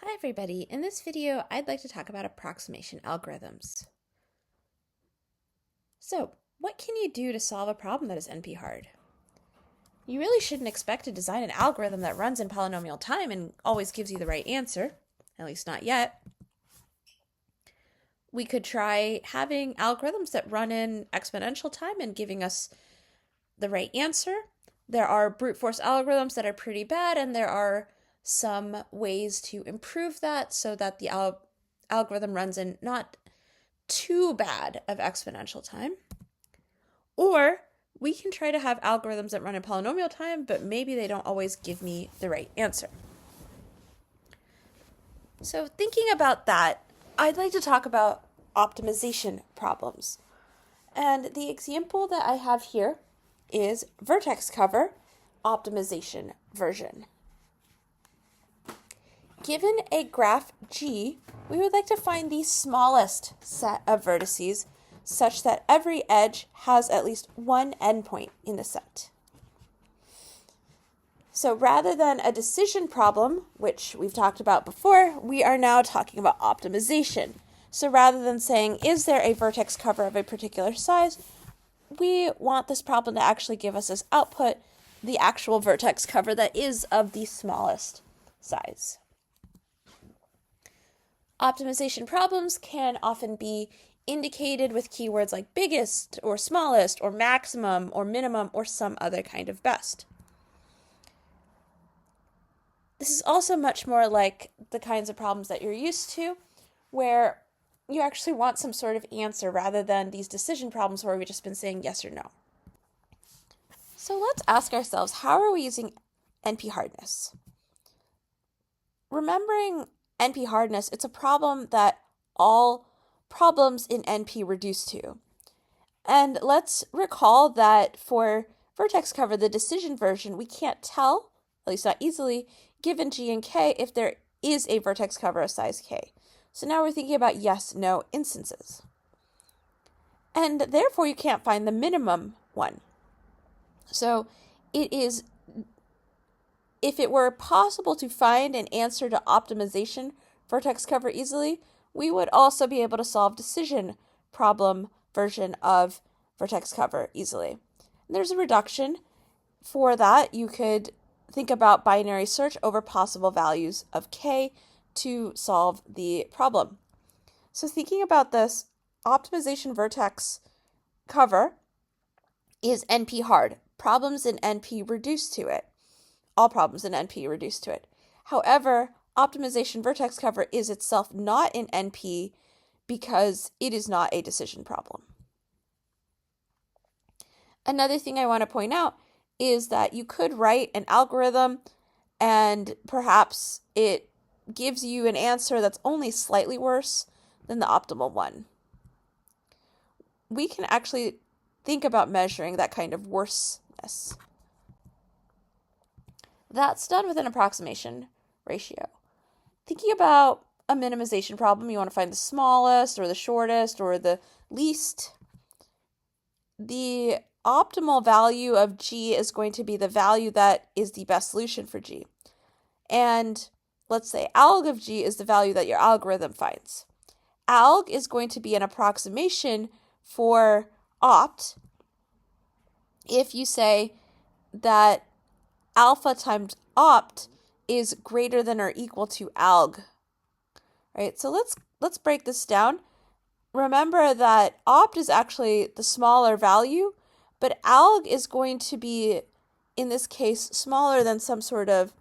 Hi everybody, in this video I'd like to talk about approximation algorithms. So, what can you do to solve a problem that is NP hard? You really shouldn't expect to design an algorithm that runs in polynomial time and always gives you the right answer, at least not yet. We could try having algorithms that run in exponential time and giving us the right answer. There are brute force algorithms that are pretty bad, and there are some ways to improve that so that the algorithm runs in not too bad of exponential time. Or we can try to have algorithms that run in polynomial time, but maybe they don't always give me the right answer. So thinking about that, I'd like to talk about optimization problems. And the example that I have here is vertex cover optimization version. Given a graph G, we would like to find the smallest set of vertices such that every edge has at least one endpoint in the set. So rather than a decision problem, which we've talked about before, we are now talking about optimization. So rather than saying, is there a vertex cover of a particular size, we want this problem to actually give us as output the actual vertex cover that is of the smallest size. Optimization problems can often be indicated with keywords like biggest or smallest or maximum or minimum or some other kind of best. This is also much more like the kinds of problems that you're used to, where you actually want some sort of answer rather than these decision problems where we've just been saying yes or no. So let's ask ourselves, how are we using NP hardness? Remembering NP hardness, it's a problem that all problems in NP reduce to. And let's recall that for vertex cover, the decision version, we can't tell, at least not easily, given G and K, if there is a vertex cover of size K. So now we're thinking about yes, no instances. And therefore you can't find the minimum one. So if it were possible to find an answer to optimization vertex cover easily, we would also be able to solve decision problem version of vertex cover easily. And there's a reduction for that. You could think about binary search over possible values of K to solve the problem. So thinking about this, optimization vertex cover is NP hard. Problems in NP reduce to it. All problems in NP reduce to it. However, optimization vertex cover is itself not in NP because it is not a decision problem. Another thing I want to point out is that you could write an algorithm and perhaps it gives you an answer that's only slightly worse than the optimal one. We can actually think about measuring that kind of worseness. That's done with an approximation ratio. Thinking about a minimization problem, you want to find the smallest or the shortest or the least. The optimal value of G is going to be the value that is the best solution for G. And let's say alg of G is the value that your algorithm finds. Alg is going to be an approximation for opt if you say that alpha times opt is greater than or equal to alg. Right? So let's break this down. Remember that opt is actually the smaller value, but alg is going to be, in this case, smaller than some sort of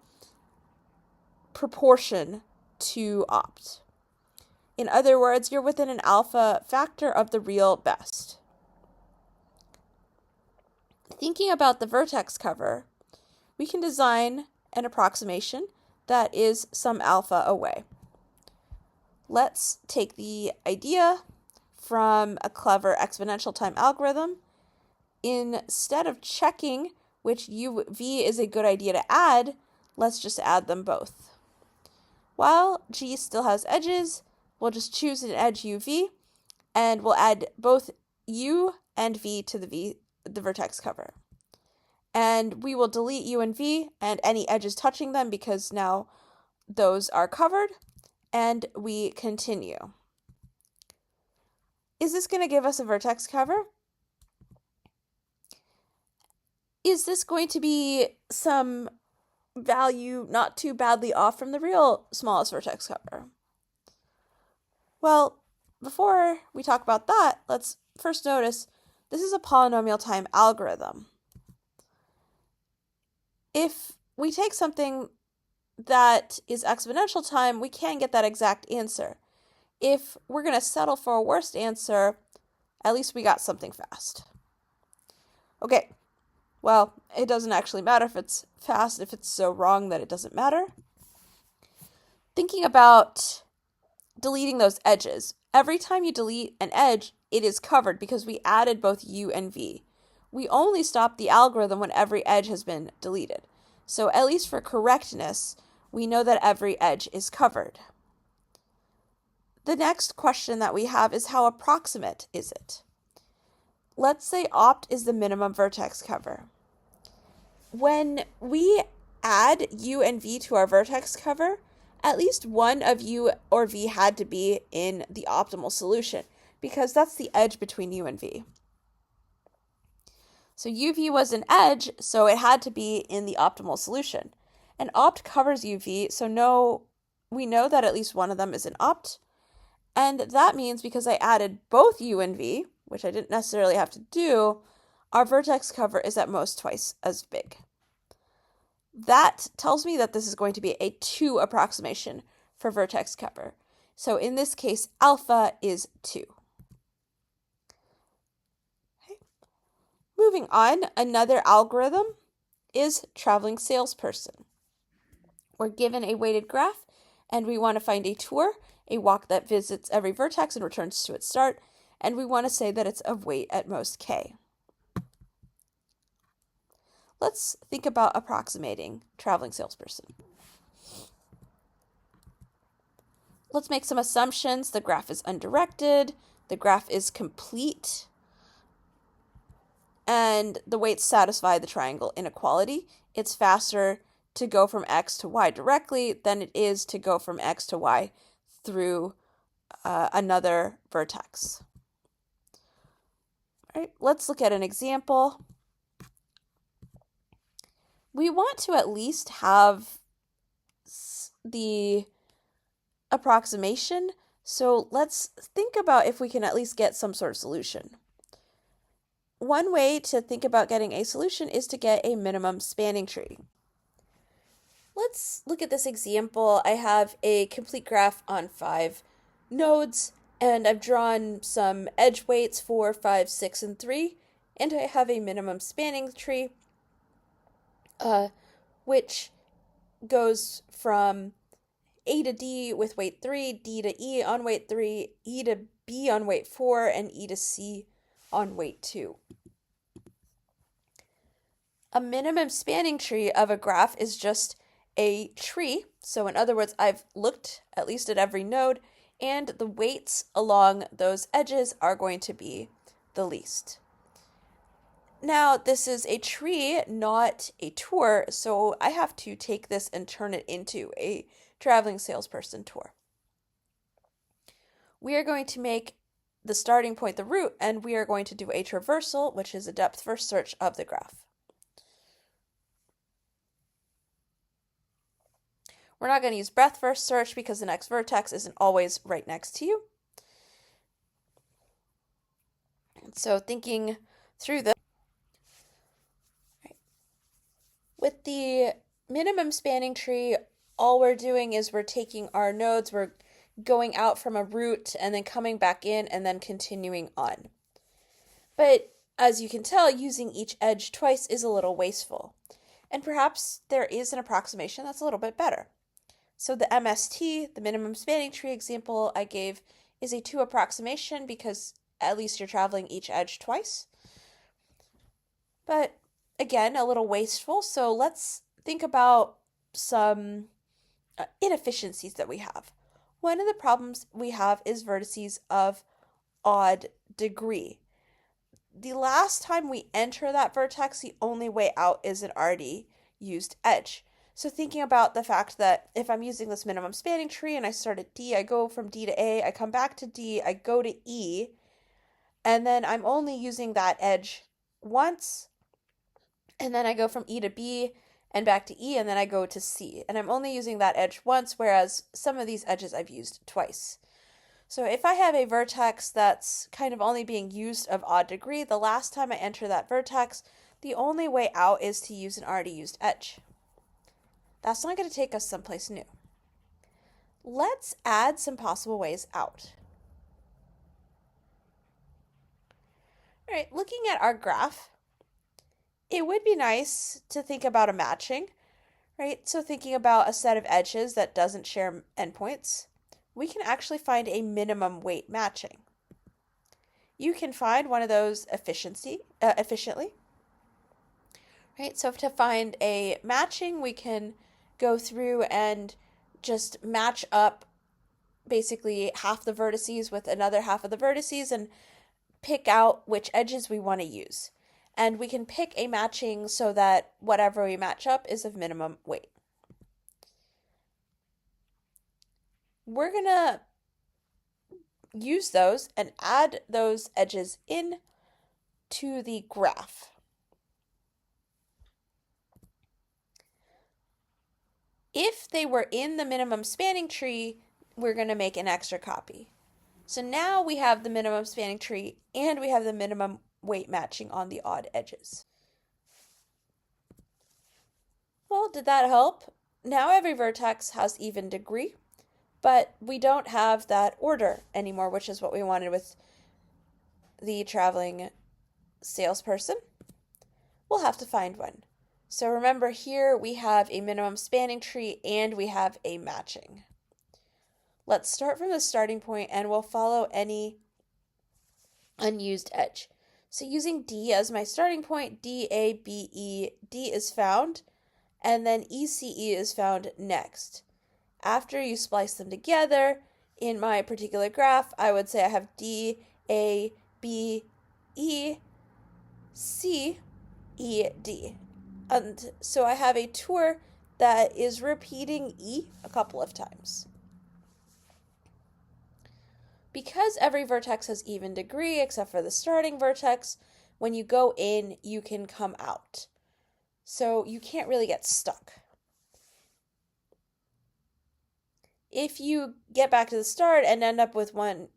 proportion to opt. In other words, you're within an alpha factor of the real best. Thinking about the vertex cover, we can design an approximation that is some alpha away. Let's take the idea from a clever exponential time algorithm. Instead of checking which UV is a good idea to add, let's just add them both. While G still has edges, we'll just choose an edge UV and we'll add both U and V to the vertex cover. And we will delete U and V and any edges touching them because now those are covered. and we continue. Is this going to give us a vertex cover? Is this going to be some value not too badly off from the real smallest vertex cover? Well, before we talk about that, let's first notice this is a polynomial time algorithm. If we take something that is exponential time, we can get that exact answer. If we're going to settle for a worst answer, at least we got something fast. Okay, well, it doesn't actually matter if it's fast, if it's so wrong that it doesn't matter. Thinking about deleting those edges. Every time you delete an edge, it is covered because we added both u and v. We only stop the algorithm when every edge has been deleted. So at least for correctness, we know that every edge is covered. The next question that we have is how approximate is it? Let's say opt is the minimum vertex cover. When we add u and v to our vertex cover, at least one of u or v had to be in the optimal solution because that's the edge between u and v. So uv was an edge, so it had to be in the optimal solution. And opt covers uv, so we know that at least one of them is an opt. And that means because I added both u and v, which I didn't necessarily have to do, our vertex cover is at most twice as big. That tells me that this is going to be a 2 approximation for vertex cover. So in this case, alpha is 2. Okay. Moving on, another algorithm is traveling salesperson. We're given a weighted graph, and we want to find a tour, a walk that visits every vertex and returns to its start, and we want to say that it's of weight at most k. Let's think about approximating traveling salesperson. Let's make some assumptions. The graph is undirected, the graph is complete, and the weights satisfy the triangle inequality. It's faster to go from x to y directly than it is to go from x to y through another vertex. All right, let's look at an example. We want to at least have the approximation, so let's think about if we can at least get some sort of solution. One way to think about getting a solution is to get a minimum spanning tree. Let's look at this example. I have a complete graph on 5 nodes, and I've drawn some edge weights 4, 5, 6, and 3, and I have a minimum spanning tree, which goes from A to D with weight 3, D to E on weight 3, E to B on weight 4, and E to C on weight 2. A minimum spanning tree of a graph is just a tree. So in other words, I've looked at least at every node, and the weights along those edges are going to be the least. Now, this is a tree, not a tour, so I have to take this and turn it into a traveling salesperson tour. We are going to make the starting point the root, and we are going to do a traversal, which is a depth first search of the graph. We're not going to use breadth first search because the next vertex isn't always right next to you. So thinking through this, with the minimum spanning tree, all we're doing is we're taking our nodes, we're going out from a root and then coming back in and then continuing on. But as you can tell, using each edge twice is a little wasteful. And perhaps there is an approximation that's a little bit better. So the MST, the minimum spanning tree example I gave, is a 2 approximation because at least you're traveling each edge twice. But again, a little wasteful, so let's think about some inefficiencies that we have. One of the problems we have is vertices of odd degree. The last time we enter that vertex, the only way out is an already used edge. So thinking about the fact that if I'm using this minimum spanning tree and I start at D, I go from D to A, I come back to D, I go to E, and then I'm only using that edge once, and then I go from E to B and back to E, and then I go to C. And I'm only using that edge once, whereas some of these edges I've used twice. So if I have a vertex that's kind of only being used of odd degree, the last time I enter that vertex, the only way out is to use an already used edge. That's not going to take us someplace new. Let's add some possible ways out. All right, looking at our graph, it would be nice to think about a matching, right? So thinking about a set of edges that doesn't share endpoints, we can actually find a minimum weight matching. You can find one of those efficiently, right? So to find a matching, we can go through and just match up basically half the vertices with another half of the vertices and pick out which edges we want to use. And we can pick a matching so that whatever we match up is of minimum weight. We're going to use those and add those edges in to the graph. If they were in the minimum spanning tree, we're going to make an extra copy. So now we have the minimum spanning tree and we have the minimum weight matching on the odd edges. Well, did that help? Now every vertex has even degree, but we don't have that order anymore, which is what we wanted with the traveling salesperson. We'll have to find one. So remember, here we have a minimum spanning tree and we have a matching. Let's start from the starting point and we'll follow any unused edge. So using D as my starting point, D, A, B, E, D is found, and then E, C, E is found next. After you splice them together, in my particular graph, I would say I have D, A, B, E, C, E, D. And so I have a tour that is repeating E a couple of times. Because every vertex has even degree except for the starting vertex, when you go in, you can come out. So you can't really get stuck. If you get back to the start and end up with one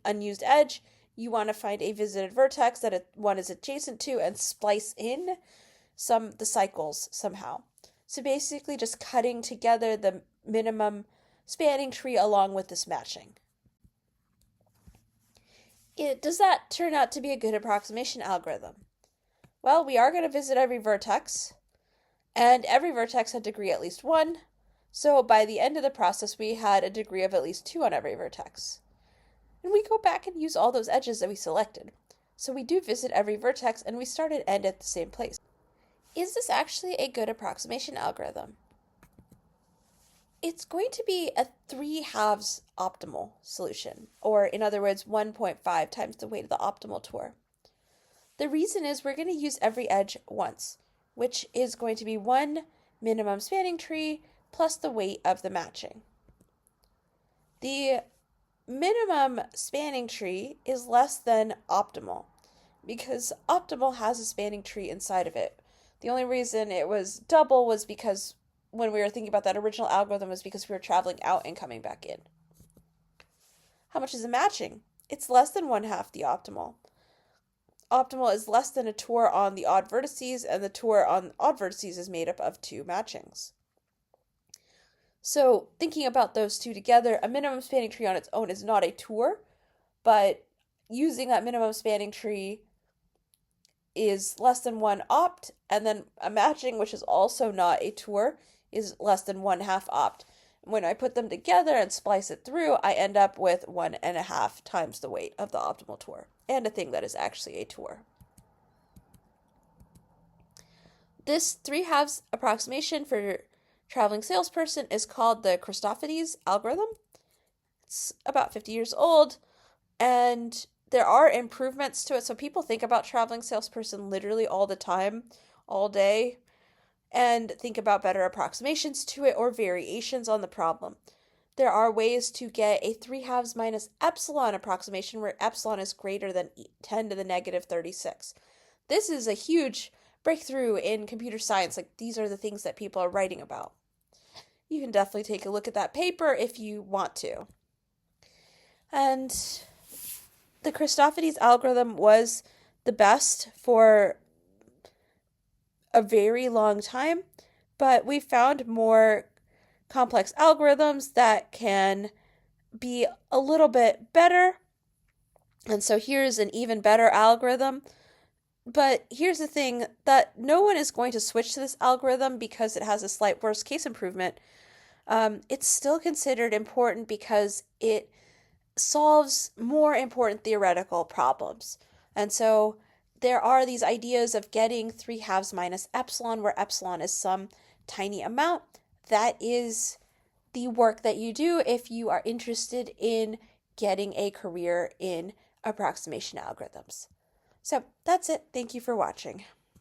unused edge, you want to find a visited vertex that one is adjacent to and splice in the cycles somehow. So basically just cutting together the minimum spanning tree along with this matching. Does that turn out to be a good approximation algorithm? Well, we are going to visit every vertex, and every vertex had degree at least 1, so by the end of the process we had a degree of at least 2 on every vertex. And we go back and use all those edges that we selected. So we do visit every vertex and we start and end at the same place. Is this actually a good approximation algorithm? It's going to be a 3/2 optimal solution, or in other words, 1.5 times the weight of the optimal tour. The reason is we're going to use every edge once, which is going to be 1 minimum spanning tree plus the weight of the matching. The minimum spanning tree is less than optimal because optimal has a spanning tree inside of it. The only reason it was double was because when we were thinking about that original algorithm was because we were traveling out and coming back in. How much is a matching? It's less than 1/2 the optimal. Optimal is less than a tour on the odd vertices, and the tour on odd vertices is made up of 2 matchings. So thinking about those two together, a minimum spanning tree on its own is not a tour, but using that minimum spanning tree is less than 1 opt, and then a matching, which is also not a tour, is less than 1/2 opt. When I put them together and splice it through, I end up with 1.5 times the weight of the optimal tour, and a thing that is actually a tour. This 3/2 approximation for traveling salesperson is called the Christophanides algorithm. It's about 50 years old, and there are improvements to it. So people think about traveling salesperson literally all the time, all day. and think about better approximations to it or variations on the problem. There are ways to get a 3/2 minus epsilon approximation where epsilon is greater than 10 to the negative 36. This is a huge breakthrough in computer science. Like, these are the things that people are writing about. You can definitely take a look at that paper if you want to. And the Christophanides algorithm was the best for a very long time, but we found more complex algorithms that can be a little bit better. And so here's an even better algorithm. But here's the thing, that no one is going to switch to this algorithm because it has a slight worst case improvement. It's still considered important because it solves more important theoretical problems. And so there are these ideas of getting 3/2 minus epsilon, where epsilon is some tiny amount. That is the work that you do if you are interested in getting a career in approximation algorithms. So that's it. Thank you for watching.